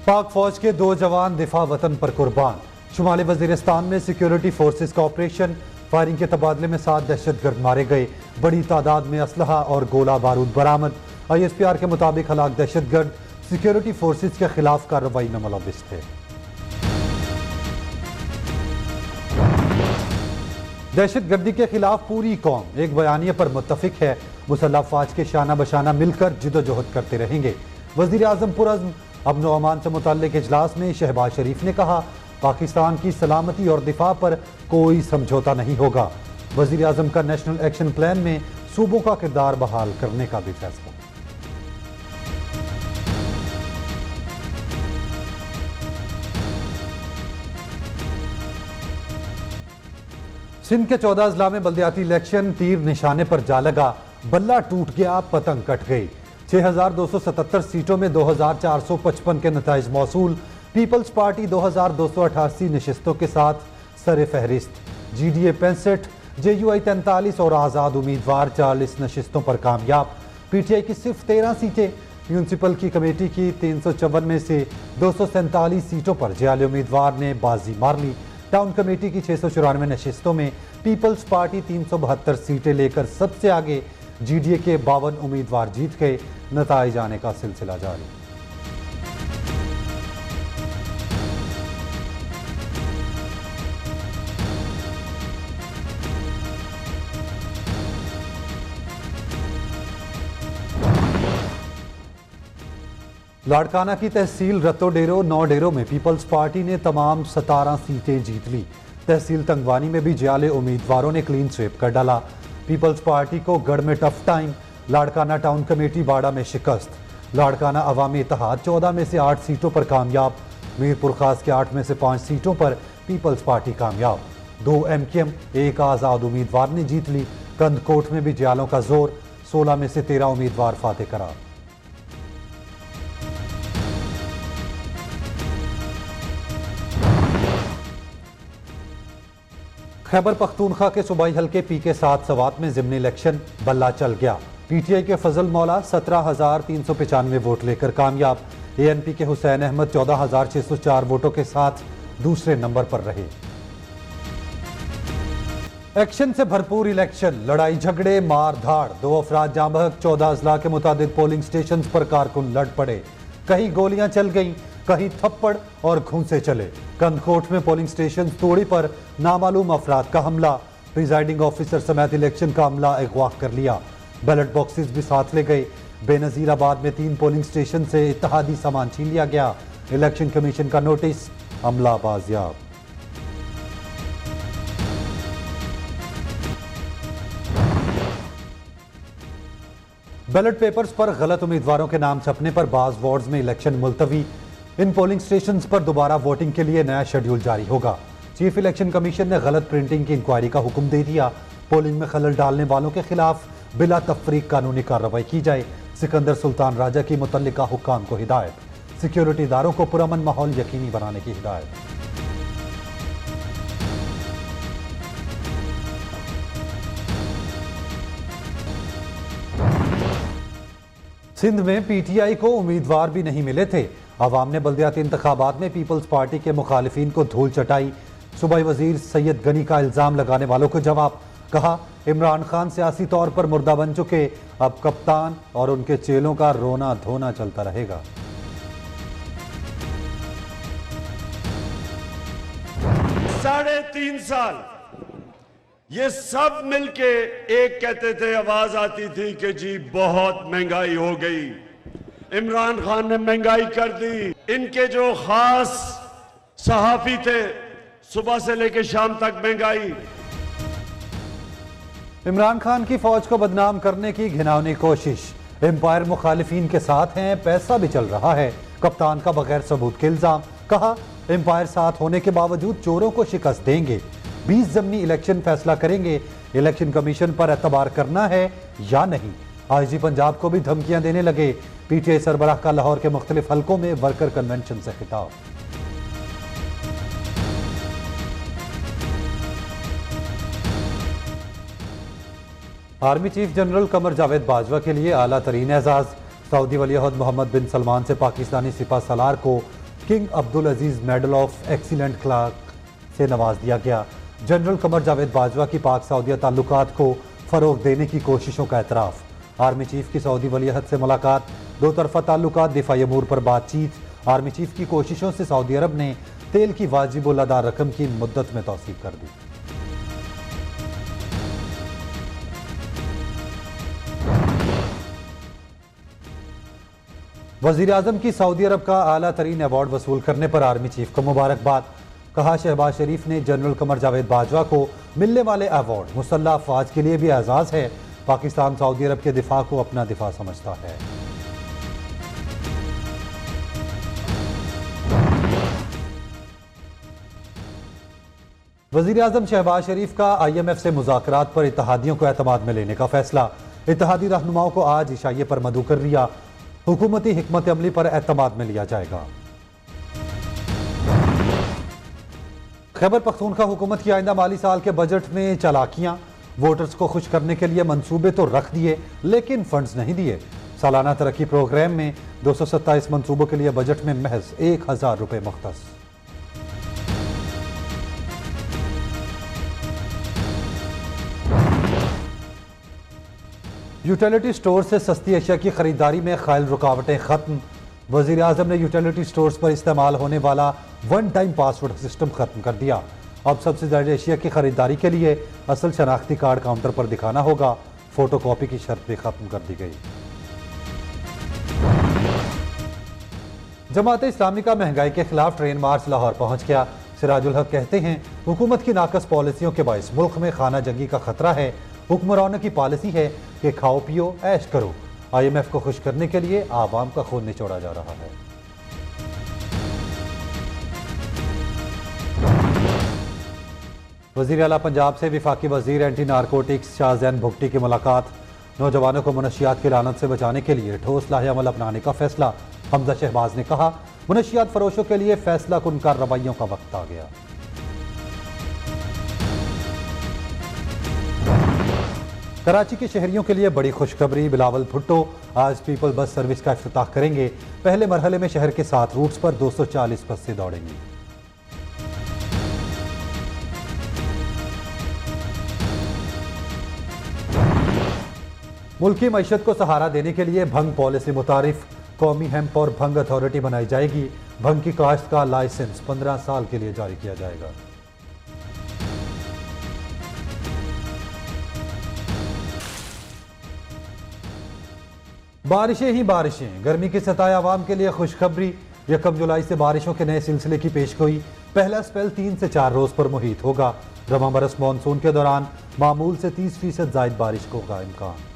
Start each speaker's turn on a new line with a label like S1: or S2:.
S1: पाक फौज के 2 जवान दिफा वतन पर कुर्बान। शुमाली वजीरिस्तान में सिक्योरिटी फोर्सेस का ऑपरेशन, फायरिंग के तबादले में 7 दहशतगर्द मारे गए। बड़ी तादाद में असलहा और गोला बारूद बरामद। ISPR के मुताबिक हलाक दहशतगर्द सिक्योरिटी फोर्सेस के खिलाफ कार्रवाई में मुलव्विस थे। दहशतगर्दी के खिलाफ पूरी कौम एक बयानिए पर मुत्तफिक है। मुसल्लह फौज के शाना बशाना मिलकर जिदोजहद करते रहेंगे। वजीर आजम पुरअज़्म अमन व अमान से मुताल्लिक इजलास में शहबाज शरीफ ने कहा, पाकिस्तान की सलामती और दिफा पर कोई समझौता नहीं होगा। वजीर आजम का नेशनल एक्शन प्लान में सूबों का किरदार बहाल करने का भी फैसला। सिंध के 14 अजला में बल्दियाती इलेक्शन तीर निशाने पर जा लगा। बल्ला टूट गया, पतंग कट गई। 6277 सीटों में 2455 के नताइज मौसूल। पीपल्स पार्टी 2288 नशिस्तों के साथ सर फहरिस्त। GDA 65, JUI 43 और आज़ाद उम्मीदवार 40 नशिस्तों पर कामयाब। PTI की सिर्फ 13 सीटें। म्यूनसिपल की कमेटी की 354 में से 247 सीटों पर जियाली उम्मीदवार ने बाजी मार ली। टाउन कमेटी की 694 नशिस्तों में पीपल्स पार्टी 372 सीटें लेकर सबसे आगे। GDA के 52 उम्मीदवार जीत गए। नताइज आने का सिलसिला जारी। लाड़काना की तहसील रत्तो डेरो 9 डेरों में पीपल्स पार्टी ने तमाम 17 सीटें जीत ली। तहसील तंगवानी में भी जियाले उम्मीदवारों ने क्लीन स्वीप कर डाला। पीपल्स पार्टी को गढ़ में tough time. Larkana town committee बाड़ा में शिकस्त। लाड़काना अवामी इत्तेहाद 14 में से 8 सीटों पर कामयाब। मीरपुर खास के 8 में से 5 सीटों पर पीपल्स पार्टी कामयाब। 2 MKM 1 आज़ाद उम्मीदवार ने जीत ली। कंदकोट में भी जियालों का जोर। 16 में से 13 उम्मीदवार फातेह करार। खैबर पख्तूनख्वा के सूबाई हल्के PK7 सवात में ज़िमनी इलेक्शन बल्ला चल गया। PTI के फजल मौला 17,395 वोट लेकर कामयाब। ANP के हुसैन अहमद 14,604 वोटों के साथ दूसरे नंबर पर रहे। एक्शन से भरपूर इलेक्शन, लड़ाई झगड़े मार धाड़। 2 अफराद जाँ बहक। 14 अजला के मुताबिक पोलिंग स्टेशन पर कारकुन लड़ पड़े। कहीं गोलियां चल गईं, कहीं थप्पड़ और घूंसे चले। कंदकोट में पोलिंग स्टेशन तोड़ी पर नामालूम अफराद का हमला। प्रिजाइडिंग ऑफिसर समेत इलेक्शन का अमला अगवा कर लिया। बैलेट बॉक्सेस भी साथ ले गए। बेनजीराबाद में 3 पोलिंग स्टेशन से इत्तेहादी सामान छीन लिया गया। इलेक्शन कमीशन का नोटिस, अमला बाजियाब। बैलेट पेपर्स पर गलत उम्मीदवारों के नाम छपने पर बाज वार्ड्स में इलेक्शन मुलतवी। इन पोलिंग स्टेशंस पर दोबारा वोटिंग के लिए नया शेड्यूल जारी होगा। चीफ इलेक्शन कमीशन ने गलत प्रिंटिंग की इंक्वायरी का हुक्म दे दिया। पोलिंग में खलल डालने वालों के खिलाफ बिला तफरीक कानूनी कार्रवाई की जाए। सिकंदर सुल्तान राजा की मुतल्लिका हुक्काम को हिदायत। सिक्योरिटी इदारों को पुरअमन माहौल यकीनी बनाने की हिदायत। सिंध में PTI को उम्मीदवार भी नहीं मिले थे। अवाम ने बल्दियाती इंतखाबात में पीपल्स पार्टी के मुखालिफिन को धूल चटाई। सूबाई वजीर सैयद गनी का इल्जाम लगाने वालों को जवाब। कहा, इमरान खान सियासी तौर पर मुर्दा बन चुके, अब कप्तान और उनके चेलों का रोना धोना चलता रहेगा।
S2: साढ़े 3 साल ये सब मिलके एक कहते थे, आवाज आती थी कि जी बहुत महंगाई हो गई। इमरान खान ने महंगाई कर दी। इनके जो खास सहाफी थे, सुबह से लेकर शाम तक महंगाई।
S1: इमरान खान की फौज को बदनाम करने की घिनौनी कोशिश। एम्पायर मुखालिफिन के साथ हैं, पैसा भी चल रहा है। कप्तान का बगैर सबूत के इल्जाम। कहा, एम्पायर साथ होने के बावजूद चोरों को शिकस्त देंगे। 20 ज़मनी इलेक्शन फैसला करेंगे। इलेक्शन कमीशन पर एतबार करना है या नहीं। IG पंजाब को भी धमकियां देने लगे। PTI सरबराह का लाहौर के मुख्तलिफ हलकों में वर्कर कन्वेंशन से खिताब। Army chief general Qamar Javed Bajwa के लिए आला तरीन एजाज। सऊदी वली अहद मोहम्मद बिन सलमान से पाकिस्तानी सिपा सलार को king Abdul Aziz medal of excellent क्लार्क से नवाज दिया गया। जनरल कमर जावेद बाजवा की पाक सऊदिया ताल्लुकात को फरोग देने की कोशिशों का एतराफ़। आर्मी चीफ की सऊदी वलीअहद से मुलाकात, दो तरफा ताल्लुकात, दिफाई अमूर पर बातचीत। आर्मी चीफ की कोशिशों से सऊदी अरब ने तेल की वाजिब अदा रकम की मुद्दत में तौसीब कर दी। वज़ीर आज़म की सऊदी अरब का आला तरीन अवार्ड वसूल करने पर आर्मी चीफ को मुबारकबाद। कहा, शहबाज शरीफ ने जनरल कमर जावेद बाजवा को मिलने वाले अवार्ड मुसल्लह अफवाज के लिए भी एजाज़ है। पाकिस्तान सऊदी अरब के दिफा को अपना दिफा समझता है। वज़ीर आज़म शहबाज शरीफ का IMF से मुज़ाकरात पर इत्तेहादियों को एतमाद में लेने का फैसला। इत्तेहादी रहनुमाओं को आज इशाइये पर मदऊ कर लिया। हुकूमती हिकमत अमली पर एतमाद में लिया जाएगा। खैबर पख्तूनख्वा हुकूमत की आइंदा माली साल के बजट में चालाकियां। वोटर्स को खुश करने के लिए मंसूबे तो रख दिए लेकिन फंड्स नहीं दिए। सालाना तरक्की प्रोग्राम में 227 मंसूबों के लिए बजट में महज 1000 रुपए मुख्तस। यूटिलिटी स्टोर से सस्ती अशिया की खरीदारी में खाइल रुकावटें खत्म। वज़ीर आज़म ने यूटिलिटी स्टोर्स पर इस्तेमाल होने वाला वन टाइम पासवर्ड सिस्टम खत्म कर दिया। अब सबसे ज़्यादा अशिया की खरीदारी के लिए असल शनाख्ती कार्ड काउंटर पर दिखाना होगा। फोटोकॉपी की शर्त भी खत्म कर दी गई। जमात इस्लामी का महंगाई के खिलाफ ट्रेन मार्च लाहौर पहुंच गया। सिराजुल हक कहते हैं, हुकूमत की नाकस पॉलिसियों के बायस मुल्क में खाना जंगी का खतरा है। हुक्मरानों की पॉलिसी है कि खाओ पियो ऐश करो। IMF को खुश करने के लिए आवाम का खून निचोड़ा जा रहा है। वज़ीर आला पंजाब से विफाकी वज़ीर एंटी नारकोटिक्स शाहजैन भुगटी की मुलाकात। नौजवानों को मुनशियात की लानत से बचाने के लिए ठोस लाहे अमल अपनाने का फैसला। हमजा शहबाज ने कहा, मुनशियात फरोशों के लिए फैसला कुनकार रवैयों का वक्त आ गया। कराची के शहरियों के लिए बड़ी खुशखबरी। बिलावल भुट्टो आज पीपल बस सर्विस का इफ्तिताह करेंगे। पहले मरहले में शहर के 7 रूट्स पर 240 बसें दौड़ेंगी। मुल्की मईशत को सहारा देने के लिए भंग पॉलिसी मुतारिफ। कौमी हेम्प और भंग अथॉरिटी बनाई जाएगी। भंग की काश्त का लाइसेंस 15 साल के लिए जारी किया जाएगा। बारिशें ही बारिशें। गर्मी की सताए आवाम के लिए खुशखबरी। 1 जुलाई से बारिशों के नए सिलसिले की पेशगोई। पहला स्पेल 3 से 4 रोज पर मुहीत होगा। रवां बरस मानसून के दौरान मामूल से 30% जायद बारिश को का इम्कान।